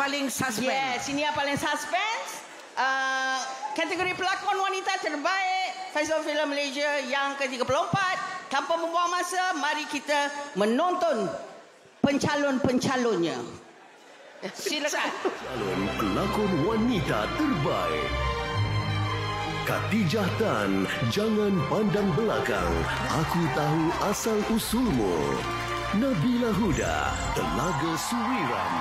paling suspense. Yes, ini yang paling suspense. Kategori pelakon wanita terbaik Festival Filem Malaysia yang ke-34. Tanpa membuang masa, mari kita menonton pencalon-pencalonnya. Silakan. Calon pelakon wanita terbaik. Khadijah Tan, jangan pandang belakang. Aku tahu asal usulmu. Nabila Huda, Telaga Suwiram.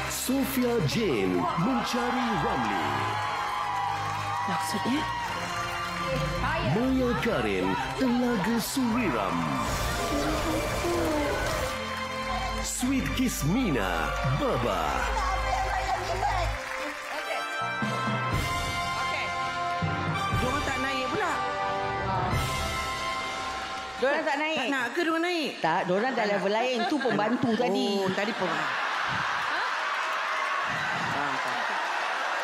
Sofia Jane, Mencari Ramli. Maksudnya? Maya Karin, Telaga Suwiram. Sweet Kismina, Baba. Diorang tak naik pula. Diorang tak naik? Tak nak ke diorang naik? Tak, diorang dah level lain. Itu pembantu tadi. Oh, tadi pun.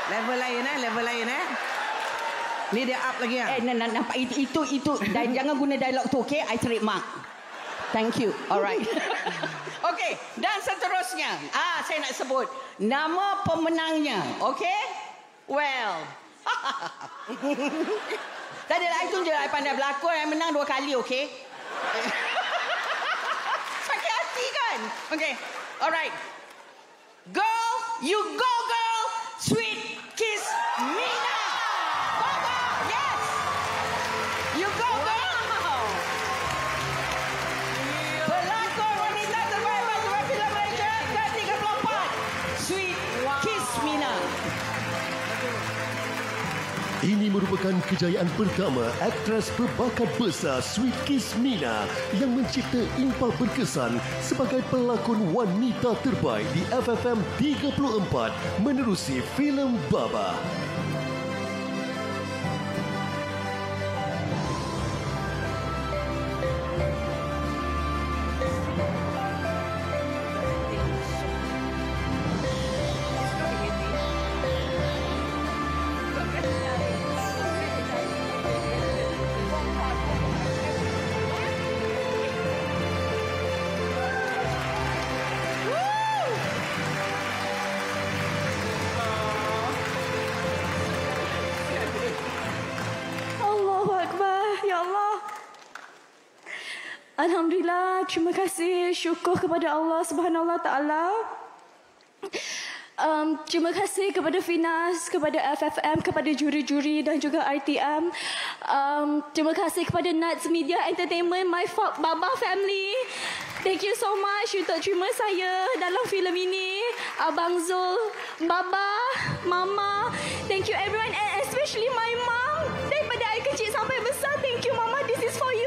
Level lain level lain Ni dia up lagi nampak itu dan jangan guna dialog tu, okey? I trademark. Thank you. Alright. Okey, dan seterusnya, saya nak sebut nama pemenangnya, okey? Well. Tak adalah itu je I pandai berlakon, I menang 2 kali, okey? Sakit hati kan? Okey. Alright. Girl, you go girl. Sweet Kismina. Baba, yes. You go girl. Pelakon wanita terbaik Festival Filem Malaysia ke-34. Sweet Kismina. Ini merupakan kejayaan pertama aktris berbakat besar Sweet Kismina yang mencipta impak berkesan sebagai pelakon wanita terbaik di FFM 34 menerusi filem Baba. Alhamdulillah, terima kasih, syukur kepada Allah Subhanahu Wa Taala. Terima kasih kepada Finas, kepada FFM, kepada juri-juri dan juga RTM. Terima kasih kepada Nats Media Entertainment, my Baba family. Thank you so much untuk terima saya dalam filem ini. Abang Zul, Baba, Mama. Thank you everyone and especially my mom. Daripada I kecil sampai besar, thank you Mama, this is for you.